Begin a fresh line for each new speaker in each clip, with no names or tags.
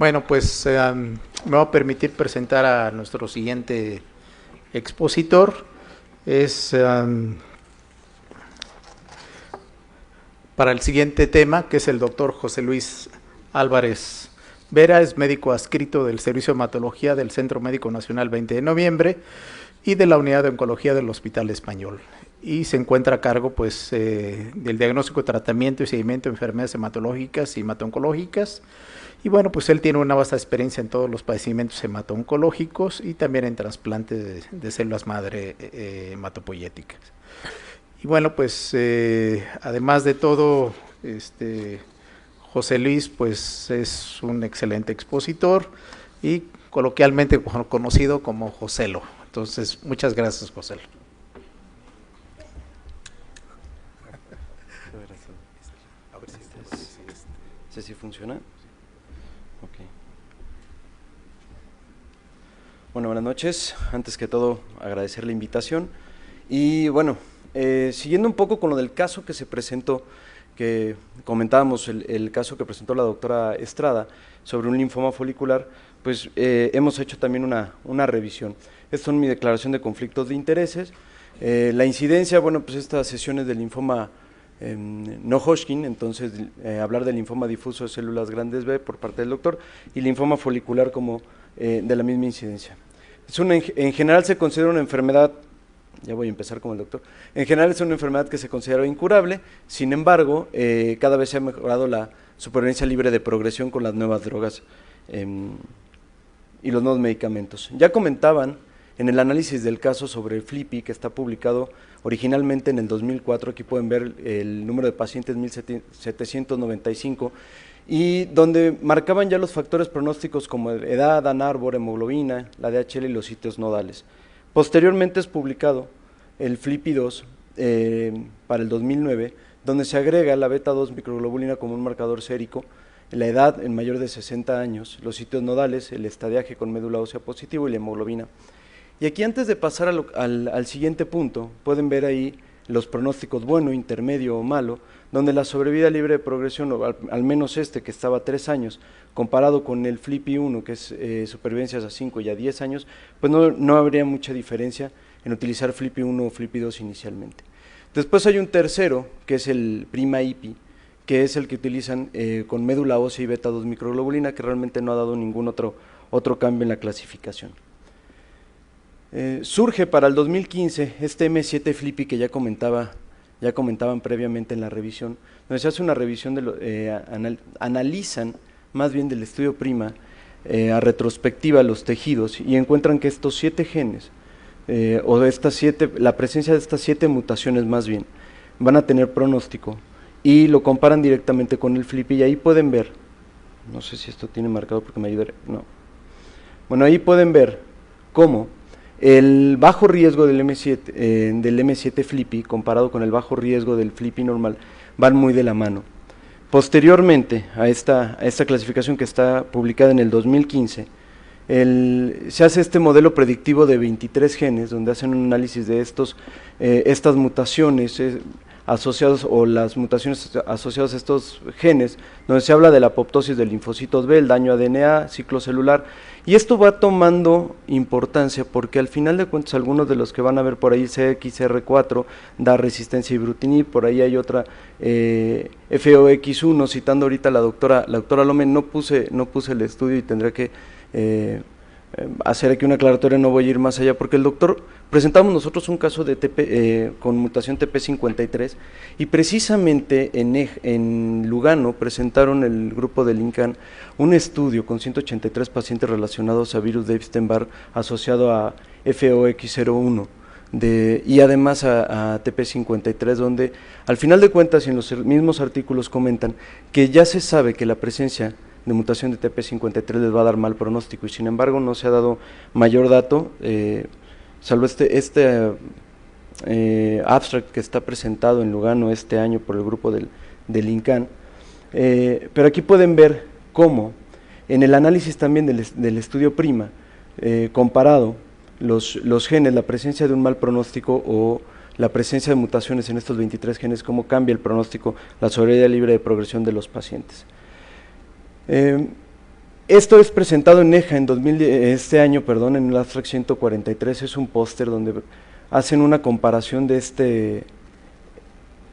Bueno, pues me va a permitir presentar a nuestro siguiente expositor. Es para el siguiente tema, que es el doctor José Luis Álvarez Vera, es médico adscrito del Servicio de Hematología del Centro Médico Nacional 20 de Noviembre y de la Unidad de Oncología del Hospital Español. Y se encuentra a cargo pues, del diagnóstico, tratamiento y seguimiento de enfermedades hematológicas y hemato-oncológicas. Y bueno, pues él tiene una vasta experiencia en todos los padecimientos hemato-oncológicos y también en trasplante de células madre hematopoyéticas. Y bueno, pues además de todo, José Luis pues es un excelente expositor y coloquialmente conocido como Joselo. Entonces, muchas gracias, Joselo.
A ver si ¿sí funciona? Okay. Bueno, buenas noches. Antes que todo, agradecer la invitación. Y bueno, siguiendo un poco con lo del caso que se presentó, que comentábamos el caso que presentó la doctora Estrada sobre un linfoma folicular, pues hemos hecho también una revisión. Esto es mi declaración de conflictos de intereses. La incidencia, bueno, pues estas sesiones del linfoma no Hodgkin, entonces hablar del linfoma difuso de células grandes B por parte del doctor y linfoma folicular como de la misma incidencia. En general se considera una enfermedad, ya voy a empezar como el doctor, en general es una enfermedad que se considera incurable, sin embargo, cada vez se ha mejorado la supervivencia libre de progresión con las nuevas drogas y los nuevos medicamentos. Ya comentaban en el análisis del caso sobre el FLIPI, que está publicado originalmente en el 2004, aquí pueden ver el número de pacientes 1795, y donde marcaban ya los factores pronósticos como edad, ANARBOR, hemoglobina, la DHL y los sitios nodales. Posteriormente es publicado el FLIPI-2 para el 2009, donde se agrega la beta-2 microglobulina como un marcador sérico, la edad en mayor de 60 años, los sitios nodales, el estadiaje con médula ósea positivo y la hemoglobina. Y aquí antes de pasar al siguiente punto, pueden ver ahí los pronósticos bueno, intermedio o malo, donde la sobrevida libre de progresión, o al menos que estaba a 3 años, comparado con el FLIPI-1, que es supervivencias a 5 y a 10 años, pues no habría mucha diferencia en utilizar FLIPI-1 o FLIPI-2 inicialmente. Después hay un tercero, que es el PRIMA-IPI, que es el que utilizan con médula ósea y beta-2 microglobulina, que realmente no ha dado ningún otro cambio en la clasificación. Surge para el 2015 este M7 FLIPI que ya comentaban previamente en la revisión, donde se hace una revisión, analizan más bien del estudio PRIMA a retrospectiva los tejidos y encuentran que estos 7 genes, la presencia de estas 7 mutaciones más bien, van a tener pronóstico y lo comparan directamente con el FLIPI y ahí pueden ver, no sé si esto tiene marcado porque me ayudaré, no. Bueno, ahí pueden ver cómo el bajo riesgo del M7 FLIPI comparado con el bajo riesgo del FLIPI normal van muy de la mano. Posteriormente a esta clasificación que está publicada en el 2015, se hace este modelo predictivo de 23 genes donde hacen un análisis de estas mutaciones asociados o las mutaciones asociadas a estos genes, donde se habla de la apoptosis de linfocitos B, el daño a DNA, ciclo celular, y esto va tomando importancia porque al final de cuentas algunos de los que van a ver por ahí, CXR4 da resistencia a ibrutinib, por ahí hay otra FOX1, citando ahorita a la doctora Lome, no puse el estudio y tendré que hacer aquí una aclaratoria, no voy a ir más allá, porque presentamos nosotros un caso de con mutación TP53 y precisamente en Lugano presentaron el grupo del INCAN un estudio con 183 pacientes relacionados a virus de Epstein-Barr asociado a FOX01 y además a TP53, donde al final de cuentas y en los mismos artículos comentan que ya se sabe que la presencia de mutación de TP53 les va a dar mal pronóstico y sin embargo no se ha dado mayor dato, salvo abstract que está presentado en Lugano este año por el grupo del INCAN, pero aquí pueden ver cómo en el análisis también del estudio PRIMA, comparado los genes, la presencia de un mal pronóstico o la presencia de mutaciones en estos 23 genes, cómo cambia el pronóstico, la sobrevida libre de progresión de los pacientes. Esto es presentado en EJA este año, perdón, en el abstract 143, es un póster donde hacen una comparación de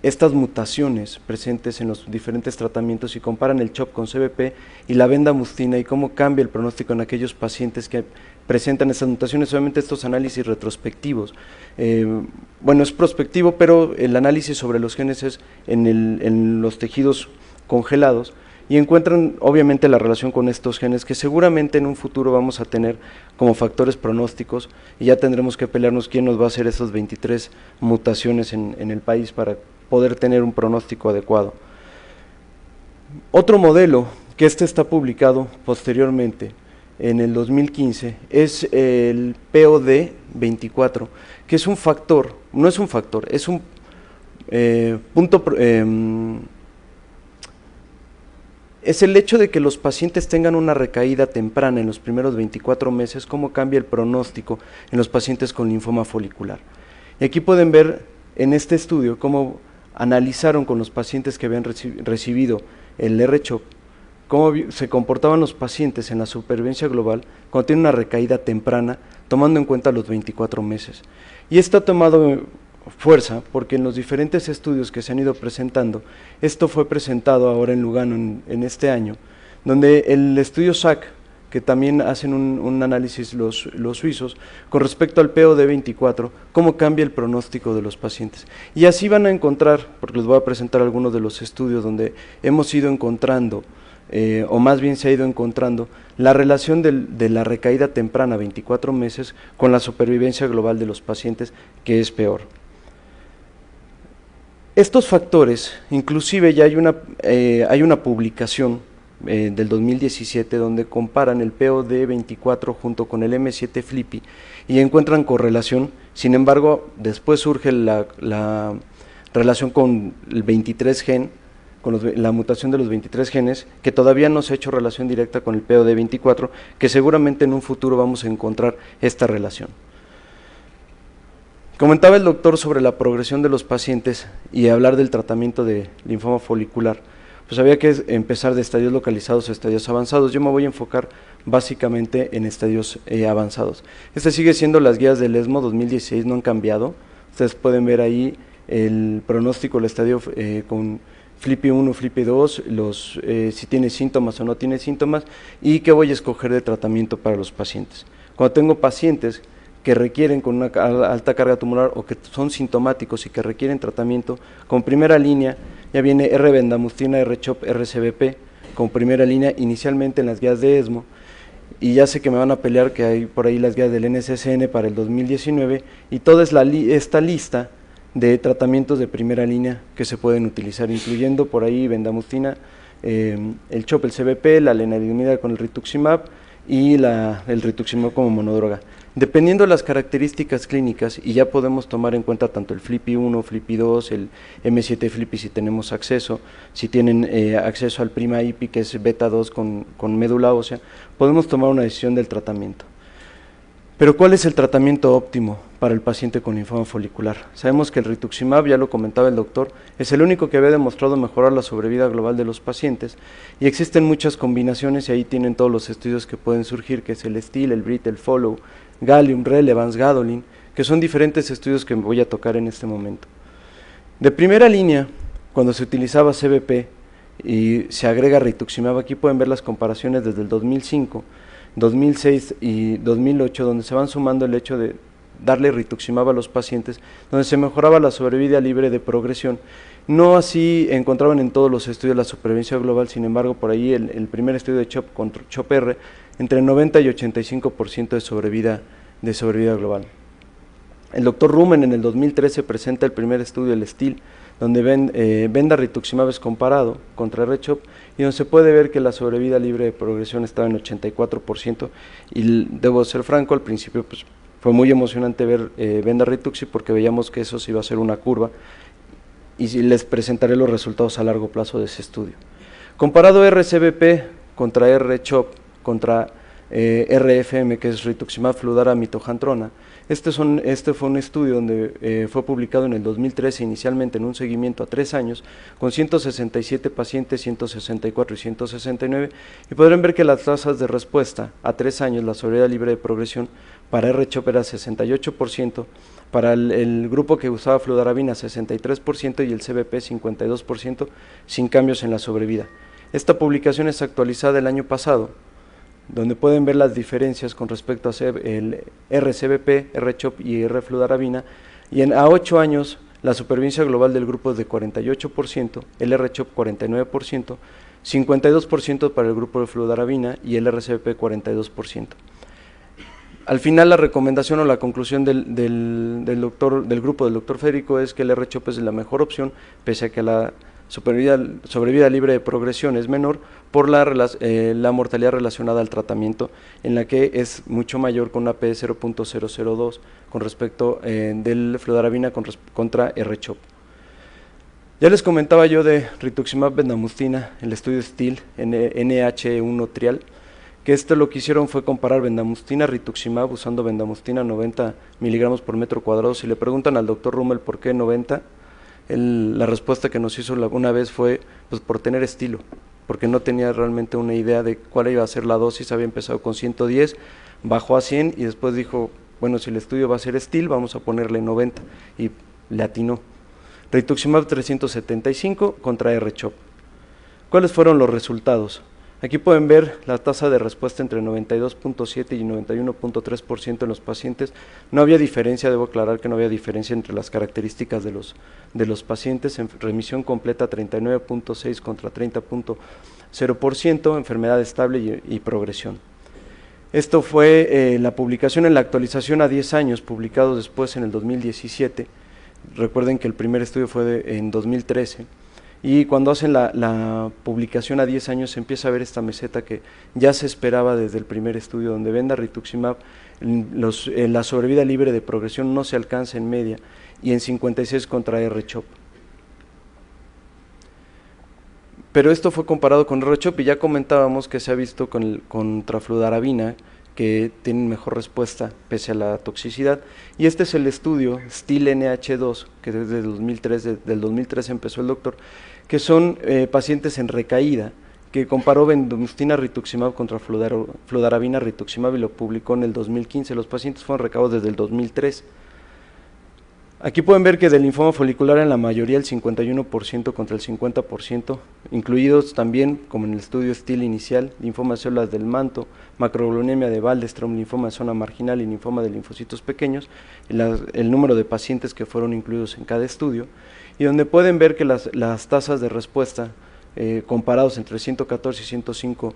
estas mutaciones presentes en los diferentes tratamientos y comparan el CHOP con CBP y la bendamustine y cómo cambia el pronóstico en aquellos pacientes que presentan esas mutaciones. Obviamente estos análisis retrospectivos, bueno, es prospectivo, pero el análisis sobre los genes es en los tejidos congelados, y encuentran obviamente la relación con estos genes que seguramente en un futuro vamos a tener como factores pronósticos, y ya tendremos que pelearnos quién nos va a hacer esas 23 mutaciones en el país para poder tener un pronóstico adecuado. Otro modelo, que está publicado posteriormente en el 2015, es el POD24, que es un factor, no es un factor, es un es el hecho de que los pacientes tengan una recaída temprana en los primeros 24 meses, cómo cambia el pronóstico en los pacientes con linfoma folicular. Y aquí pueden ver en este estudio cómo analizaron con los pacientes que habían recibido el R-CHOP, cómo se comportaban los pacientes en la supervivencia global cuando tienen una recaída temprana, tomando en cuenta los 24 meses. Y esto ha tomado fuerza porque en los diferentes estudios que se han ido presentando, esto fue presentado ahora en Lugano en este año, donde el estudio SAC, que también hacen un análisis los suizos, con respecto al POD24, cómo cambia el pronóstico de los pacientes. Y así van a encontrar, porque les voy a presentar algunos de los estudios donde hemos ido encontrando, o más bien se ha ido encontrando, la relación de la recaída temprana, 24 meses, con la supervivencia global de los pacientes, que es peor. Estos factores, inclusive ya hay una publicación del 2017 donde comparan el POD24 junto con el M7 FLIPI y encuentran correlación. Sin embargo, después surge la relación con el 23 gen, con la mutación de los 23 genes, que todavía no se ha hecho relación directa con el POD24, que seguramente en un futuro vamos a encontrar esta relación. Comentaba el doctor sobre la progresión de los pacientes y hablar del tratamiento de linfoma folicular. Pues había que empezar de estadios localizados a estadios avanzados. Yo me voy a enfocar básicamente en estadios avanzados. Sigue siendo las guías del ESMO 2016, no han cambiado. Ustedes pueden ver ahí el pronóstico del estadio con FLIPI 1, FLIPI 2, si tiene síntomas o no tiene síntomas, y qué voy a escoger de tratamiento para los pacientes. Cuando tengo pacientes que requieren con una alta carga tumoral o que son sintomáticos y que requieren tratamiento, con primera línea ya viene R-bendamustine, R-CHOP, R-CBP, con primera línea inicialmente en las guías de ESMO, y ya sé que me van a pelear que hay por ahí las guías del NCCN para el 2019, y toda esta lista de tratamientos de primera línea que se pueden utilizar, incluyendo por ahí bendamustine, el CHOP, el CBP, la lenalidomida con el rituximab y el rituximab como monodroga. Dependiendo de las características clínicas, y ya podemos tomar en cuenta tanto el FLIPI 1, FLIPI 2, el M7 FLIPI si tenemos acceso, si tienen acceso al prima IPI que es beta 2 con médula ósea, podemos tomar una decisión del tratamiento. Pero ¿cuál es el tratamiento óptimo para el paciente con linfoma folicular? Sabemos que el rituximab, ya lo comentaba el doctor, es el único que había demostrado mejorar la sobrevida global de los pacientes, y existen muchas combinaciones, y ahí tienen todos los estudios que pueden surgir, que es el STIL, el BRIT, el FOLLOW, Gallium, Relevance, Gadolin, que son diferentes estudios que voy a tocar en este momento. De primera línea, cuando se utilizaba CBP y se agrega rituximab, aquí pueden ver las comparaciones desde el 2005, 2006 y 2008, donde se van sumando el hecho de darle rituximab a los pacientes, donde se mejoraba la sobrevida libre de progresión. No así encontraban en todos los estudios la supervivencia global, sin embargo, por ahí el primer estudio de CHOP contra CHOP-R, entre 90 y 85% de sobrevida global. El doctor Rumen en el 2013 presenta el primer estudio, el STIL, donde venda rituximab es comparado contra R-CHOP, y donde se puede ver que la sobrevida libre de progresión estaba en 84%, y debo ser franco, al principio pues, fue muy emocionante ver venda rituxi porque veíamos que eso sí iba a ser una curva, y les presentaré los resultados a largo plazo de ese estudio. Comparado RCBP contra R-CHOP, contra RFM, que es rituximab fludarabintojantrona. Este fue un estudio donde fue publicado en el 2013, inicialmente en un seguimiento a 3 años, con 167 pacientes, 164 y 169, y podrán ver que las tasas de respuesta a 3 años, la sobrevida libre de progresión, para R-CHOP era 68%, para el grupo que usaba fludarabina 63% y el CBP 52%, sin cambios en la sobrevida. Esta publicación es actualizada el año pasado, donde pueden ver las diferencias con respecto a el RCBP, R-CHOP y R-fludarabina, y a 8 años la supervivencia global del grupo es de 48%, el R-CHOP 49%, 52% para el grupo de fludarabina y el RCBP 42%. Al final la recomendación o la conclusión del grupo del doctor Federico es que el R-CHOP es la mejor opción, pese a que la sobrevida libre de progresión es menor por la mortalidad relacionada al tratamiento, en la que es mucho mayor con una P de 0.002 con respecto del fludarabina contra R-CHOP. Ya les comentaba yo de rituximab bendamustine, el estudio STIL NH1 trial, que lo que hicieron fue comparar bendamustina, rituximab, usando bendamustina 90 miligramos por metro cuadrado. Si le preguntan al doctor Rummel por qué 90, la respuesta que nos hizo una vez fue pues por tener estilo, porque no tenía realmente una idea de cuál iba a ser la dosis. Había empezado con 110, bajó a 100 y después dijo, bueno, si el estudio va a ser STIL, vamos a ponerle 90, y le atinó. Rituximab 375 contra R-CHOP. ¿Cuáles fueron los resultados? Aquí pueden ver la tasa de respuesta entre 92.7 y 91.3% en los pacientes. No había diferencia, debo aclarar que no había diferencia entre las características de los pacientes. En remisión completa 39.6 contra 30.0%, enfermedad estable y progresión. Esto fue la publicación en la actualización a 10 años, publicado después en el 2017. Recuerden que el primer estudio fue en 2013. Y cuando hacen la publicación a 10 años se empieza a ver esta meseta que ya se esperaba desde el primer estudio, donde venda rituximab, la sobrevida libre de progresión no se alcanza en media, y en 56 contra R-CHOP. Pero esto fue comparado con R-CHOP y ya comentábamos que se ha visto contra fludarabina, que tienen mejor respuesta pese a la toxicidad, y este es el estudio STIL NH2, que desde del 2013 empezó el doctor, que son pacientes en recaída, que comparó bendamustina rituximab contra fludarabina rituximab y lo publicó en el 2015. Los pacientes fueron recaídos desde el 2003. Aquí pueden ver que del linfoma folicular en la mayoría el 51% contra el 50%, incluidos también, como en el estudio STIL inicial, linfoma de células del manto, macroglobulinemia de Waldenström, linfoma de zona marginal y linfoma de linfocitos pequeños, el número de pacientes que fueron incluidos en cada estudio, y donde pueden ver que las tasas de respuesta comparados entre 114 y 105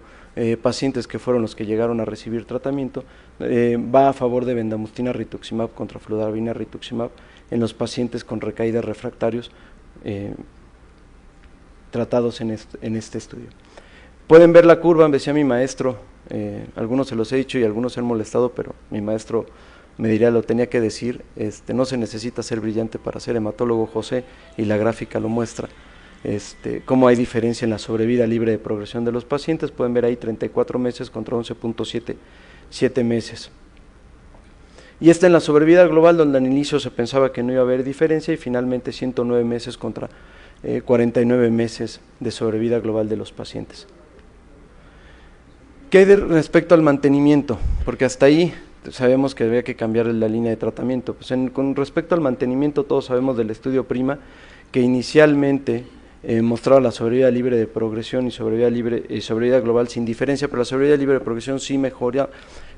pacientes que fueron los que llegaron a recibir tratamiento, va a favor de bendamustina rituximab contra fludarabina rituximab en los pacientes con recaídas refractarios tratados en este estudio. Pueden ver la curva, me decía mi maestro, algunos se los he dicho y algunos se han molestado, pero mi maestro me diría, lo tenía que decir, no se necesita ser brillante para ser hematólogo, José, y la gráfica lo muestra. Cómo hay diferencia en la sobrevida libre de progresión de los pacientes. Pueden ver ahí 34 meses contra 11.7 meses. Y en la sobrevida global, donde al inicio se pensaba que no iba a haber diferencia, y finalmente 109 meses contra 49 meses de sobrevida global de los pacientes. ¿Qué hay respecto al mantenimiento? Porque hasta ahí sabemos que había que cambiar la línea de tratamiento. Pues con respecto al mantenimiento, todos sabemos del estudio PRIMA, que inicialmente mostraba la sobrevida libre de progresión y sobrevida global sin diferencia, pero la sobrevida libre de progresión sí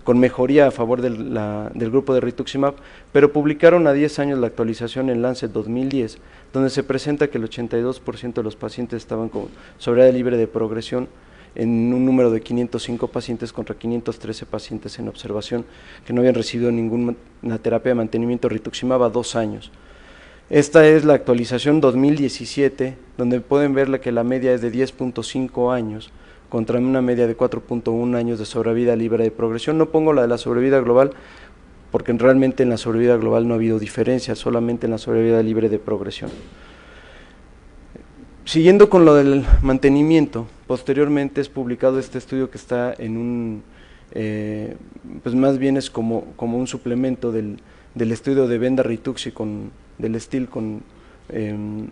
con mejoría a favor del grupo de rituximab, pero publicaron a 10 años la actualización en Lancet 2010, donde se presenta que el 82% de los pacientes estaban con sobrevida libre de progresión en un número de 505 pacientes contra 513 pacientes en observación que no habían recibido ninguna terapia de mantenimiento rituximab a 2 años. Esta es la actualización 2017, donde pueden ver que la media es de 10.5 años, contra una media de 4.1 años de sobrevida libre de progresión. No pongo la de la sobrevida global, porque realmente en la sobrevida global no ha habido diferencia, solamente en la sobrevida libre de progresión. Siguiendo con lo del mantenimiento, posteriormente es publicado este estudio que está en pues más bien es como un suplemento del estudio de Venda-Rituxi del STIL con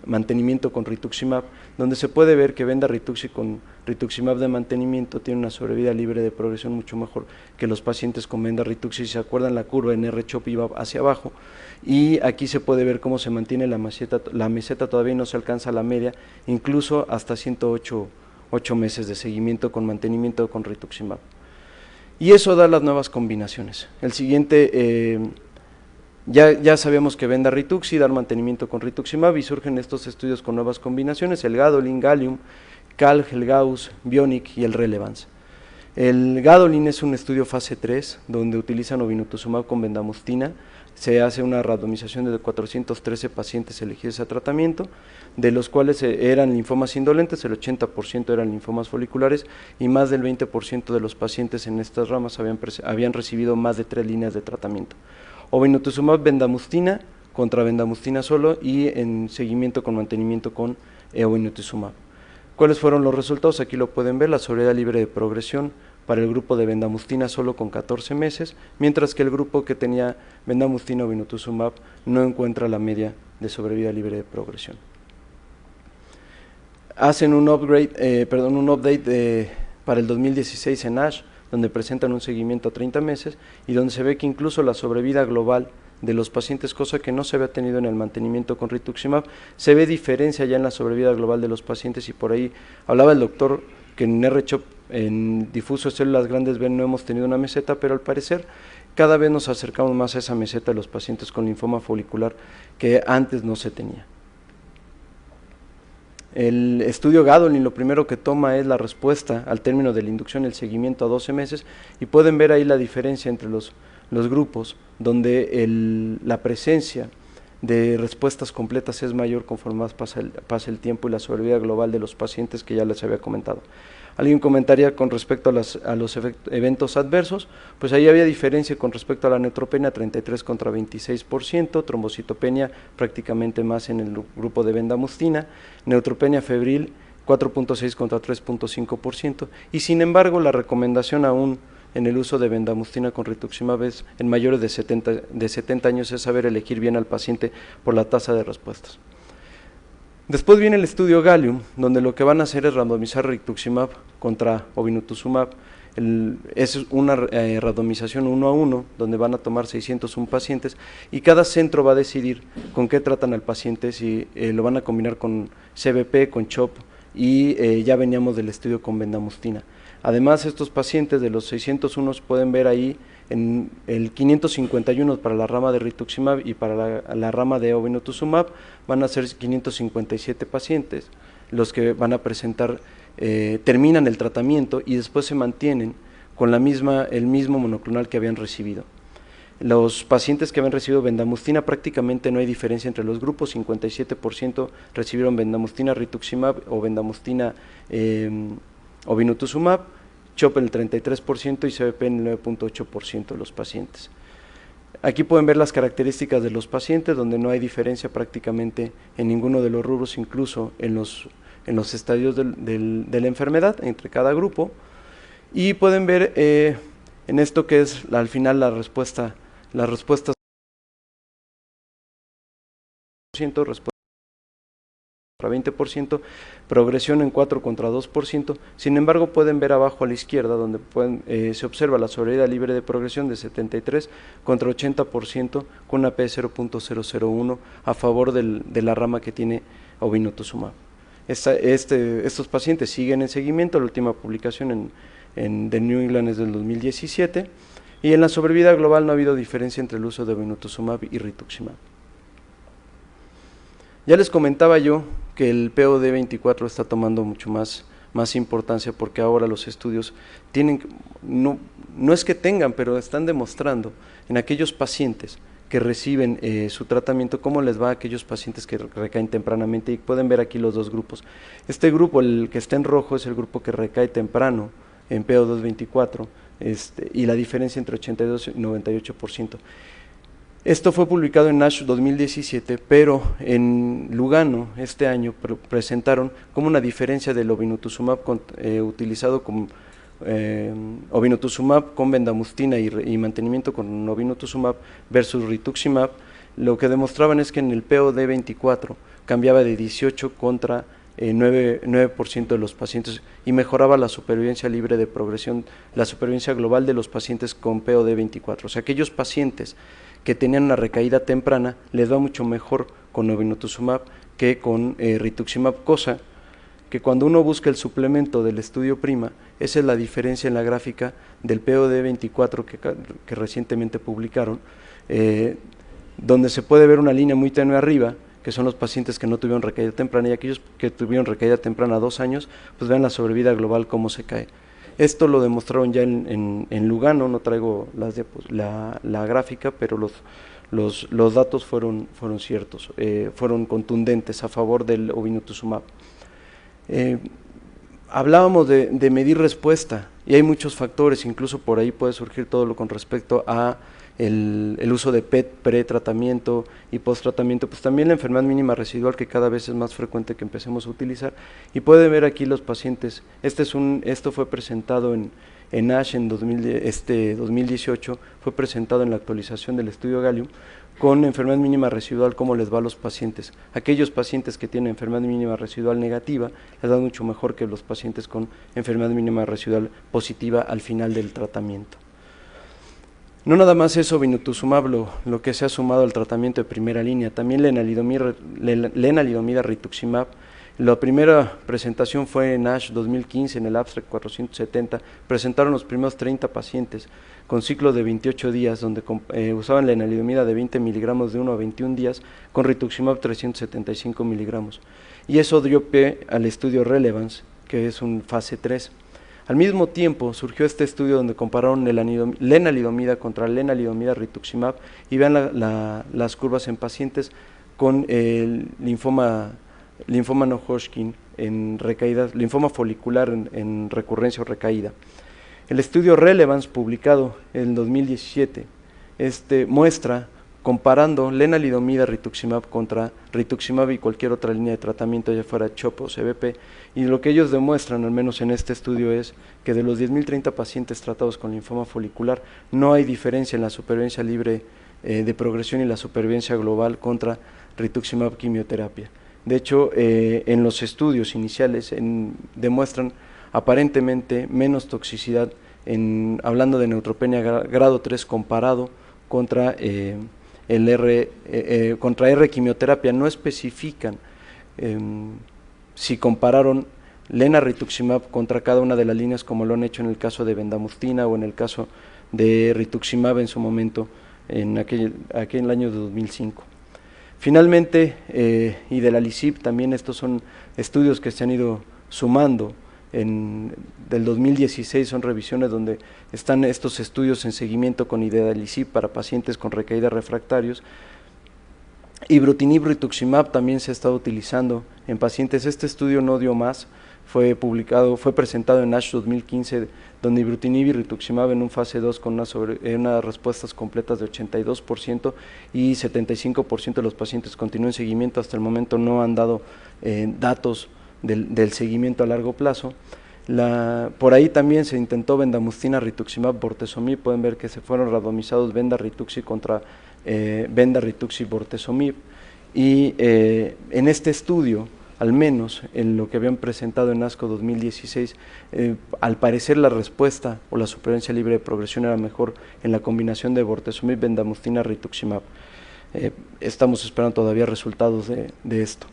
mantenimiento con rituximab, donde se puede ver que Venda-Rituxi con rituximab de mantenimiento tiene una sobrevida libre de progresión mucho mejor que los pacientes con Venda-Rituxi. Si se acuerdan, la curva en R-CHOP iba hacia abajo, y aquí se puede ver cómo se mantiene la meseta todavía no se alcanza la media, incluso hasta 108 meses de seguimiento con mantenimiento con rituximab. Y eso da las nuevas combinaciones. El siguiente, ya sabíamos que Venda-Rituxi, dar mantenimiento con rituximab, y surgen estos estudios con nuevas combinaciones, el Gadolin, Gallium, Calg, el Gauss, Bionic y el Relevance. El Gadolin es un estudio fase 3, donde utilizan obinutuzumab con bendamustina. Se hace una randomización de 413 pacientes elegidos a tratamiento, de los cuales eran linfomas indolentes, el 80% eran linfomas foliculares, y más del 20% de los pacientes en estas ramas habían recibido más de 3 líneas de tratamiento. Obinutuzumab bendamustina contra bendamustina solo, y en seguimiento con mantenimiento con obinutuzumab. ¿Cuáles fueron los resultados? Aquí lo pueden ver, la sobrevida libre de progresión para el grupo de bendamustina solo con 14 meses, mientras que el grupo que tenía bendamustina o obinutuzumab no encuentra la media de sobrevida libre de progresión. Hacen un update para el 2016 en ASH, donde presentan un seguimiento a 30 meses y donde se ve que incluso la sobrevida global de los pacientes, cosa que no se había tenido en el mantenimiento con rituximab, se ve diferencia ya en la sobrevida global de los pacientes, y por ahí hablaba el doctor que en R-CHOP, en difuso de células grandes B, no hemos tenido una meseta, pero al parecer cada vez nos acercamos más a esa meseta de los pacientes con linfoma folicular que antes no se tenía. El estudio Gadolin lo primero que toma es la respuesta al término de la inducción, el seguimiento a 12 meses, y pueden ver ahí la diferencia entre los grupos, donde la presencia de respuestas completas es mayor conforme más pasa el tiempo, y la sobrevida global de los pacientes que ya les había comentado. ¿Alguien comentaría con respecto a los eventos adversos? Pues ahí había diferencia con respecto a la neutropenia, 33 contra 26%, trombocitopenia prácticamente más en el grupo de bendamustina, neutropenia febril 4.6 contra 3.5%, y sin embargo la recomendación aún en el uso de bendamustina con rituximab es en mayores de 70 años, es saber elegir bien al paciente por la tasa de respuestas. Después viene el estudio Gallium, donde lo que van a hacer es randomizar rituximab contra obinutuzumab. Es una randomización 1 a 1, donde van a tomar 601 pacientes, y cada centro va a decidir con qué tratan al paciente, si lo van a combinar con CBP, con CHOP, y ya veníamos del estudio con bendamustina. Además, estos pacientes de los 601 pueden ver ahí en el 551 para la rama de rituximab, y para la rama de obinutuzumab van a ser 557 pacientes los que van a presentar, terminan el tratamiento y después se mantienen con el mismo monoclonal que habían recibido. Los pacientes que habían recibido bendamustina, prácticamente no hay diferencia entre los grupos, 57% recibieron bendamustina rituximab o bendamustina obinutuzumab, CHOP el 33% y CBP el 9.8% de los pacientes. Aquí pueden ver las características de los pacientes, donde no hay diferencia prácticamente en ninguno de los rubros, incluso en los estadios de la enfermedad entre cada grupo, y pueden ver en esto que es al final las respuestas 20%, progresión en 4 contra 2%, sin embargo pueden ver abajo a la izquierda donde se observa la sobrevida libre de progresión de 73 contra 80% con una P 0.001 a favor de la rama que tiene obinutuzumab. Estos pacientes siguen en seguimiento, la última publicación en The New England es del 2017, y en la sobrevida global no ha habido diferencia entre el uso de obinutuzumab y rituximab. Ya les comentaba yo que el POD24 está tomando mucho más importancia, porque ahora los estudios tienen, no es que tengan, pero están demostrando en aquellos pacientes que reciben su tratamiento, cómo les va a aquellos pacientes que recaen tempranamente, y pueden ver aquí los dos grupos. Este grupo, el que está en rojo, es el grupo que recae temprano en PO224, y la diferencia entre 82 y 98%. Esto fue publicado en ASH 2017, pero en Lugano este año presentaron como una diferencia del obinutuzumab utilizado obinutuzumab con bendamustine y mantenimiento con obinutuzumab versus rituximab, lo que demostraban es que en el POD24 cambiaba de 18 contra 9% de los pacientes y mejoraba la supervivencia libre de progresión, la supervivencia global de los pacientes con POD24. O sea, aquellos pacientes que tenían una recaída temprana les va mucho mejor con obinutuzumab que con rituximab, cosa que cuando uno busca el suplemento del estudio PRIMA, esa es la diferencia en la gráfica del POD24 que recientemente publicaron, donde se puede ver una línea muy tenue arriba, que son los pacientes que no tuvieron recaída temprana, y aquellos que tuvieron recaída temprana a 2 años, pues vean la sobrevida global cómo se cae. Esto lo demostraron ya en Lugano, no traigo la gráfica, pero los datos fueron ciertos, fueron contundentes a favor del obinutuzumab. Hablábamos de medir respuesta, y hay muchos factores, incluso por ahí puede surgir todo lo con respecto a el uso de PET pre-tratamiento y post-tratamiento, pues también la enfermedad mínima residual, que cada vez es más frecuente que empecemos a utilizar, y puede ver aquí los pacientes. Esto fue presentado en ASH en 2018, fue presentado en la actualización del estudio Gallium, con enfermedad mínima residual, cómo les va a los pacientes. Aquellos pacientes que tienen enfermedad mínima residual negativa les da mucho mejor que los pacientes con enfermedad mínima residual positiva al final del tratamiento. No nada más eso, obinutuzumab, lo que se ha sumado al tratamiento de primera línea, también lenalidomida rituximab. La primera presentación fue en ASH 2015, en el abstract 470, presentaron los primeros 30 pacientes con ciclo de 28 días, donde usaban lenalidomida de 20 miligramos de 1 a 21 días, con rituximab 375 miligramos. Y eso dio pie al estudio Relevance, que es un fase 3. Al mismo tiempo surgió este estudio donde compararon lenalidomida contra lenalidomida rituximab, y vean las curvas en pacientes con el linfoma no Hodgkin en recaída, linfoma folicular en recurrencia o recaída. El estudio Relevance, publicado en 2017, muestra, comparando lenalidomida rituximab contra rituximab y cualquier otra línea de tratamiento, ya fuera CHOP o CBP, y lo que ellos demuestran, al menos en este estudio, es que de los 10.030 pacientes tratados con linfoma folicular, no hay diferencia en la supervivencia libre de progresión y la supervivencia global contra rituximab quimioterapia. De hecho, en los estudios iniciales demuestran aparentemente menos toxicidad, hablando de neutropenia grado 3 comparado contra contra R quimioterapia. No especifican si compararon lenarituximab contra cada una de las líneas, como lo han hecho en el caso de bendamustine o en el caso de rituximab en su momento, en aquel en el año de 2005. Finalmente, idelalisib, también estos son estudios que se han ido sumando. Del 2016 son revisiones donde están estos estudios en seguimiento con idelalisib para pacientes con recaídas refractarios. Ibrutinib rituximab también se ha estado utilizando en pacientes. Este estudio no dio más, fue presentado en ASH 2015, donde ibrutinib y rituximab en un fase 2 con unas respuestas completas de 82% y 75% de los pacientes continúan en seguimiento. Hasta el momento no han dado datos del seguimiento a largo plazo. Por ahí también se intentó bendamustine rituximab bortezomib, pueden ver que se fueron randomizados venda rituxi contra venda rituxi bortezomib, y en este estudio, al menos en lo que habían presentado en ASCO 2016, al parecer la respuesta o la supervivencia libre de progresión era mejor en la combinación de bortezomib, bendamustine rituximab. Estamos esperando todavía resultados de esto.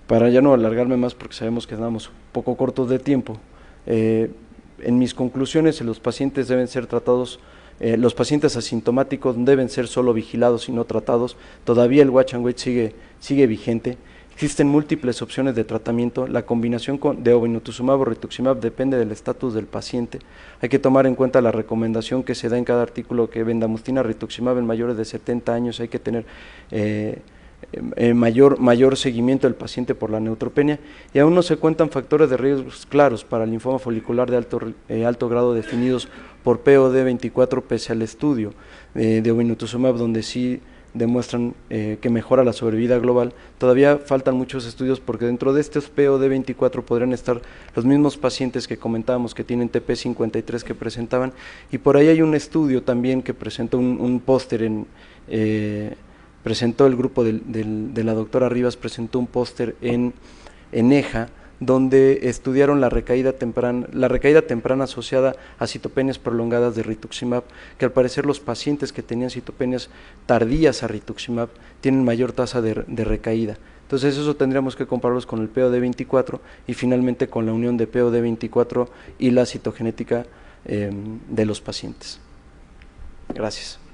Para ya no alargarme más, porque sabemos que andamos un poco cortos de tiempo, en mis conclusiones, los pacientes deben ser tratados, los pacientes asintomáticos deben ser solo vigilados y no tratados. Todavía el watch and wait sigue vigente. Existen múltiples opciones de tratamiento. La combinación de obinutuzumab o rituximab depende del estatus del paciente. Hay que tomar en cuenta la recomendación que se da en cada artículo, que bendamustine rituximab en mayores de 70 años hay que tener mayor seguimiento del paciente por la neutropenia, y aún no se cuentan factores de riesgos claros para el linfoma folicular de alto grado definidos por POD24 pese al estudio de obinutuzumab, donde sí demuestran que mejora la sobrevida global. Todavía faltan muchos estudios porque dentro de estos POD24 podrían estar los mismos pacientes que comentábamos que tienen TP53 que presentaban, y por ahí hay un estudio también que presentó un póster presentó el grupo de la doctora Rivas, presentó un póster en EJA, donde estudiaron la recaída temprana asociada a citopenias prolongadas de rituximab, que al parecer los pacientes que tenían citopenias tardías a rituximab tienen mayor tasa de recaída. Entonces eso tendríamos que compararlos con el POD24 y finalmente con la unión de POD24 y la citogenética de los pacientes. Gracias.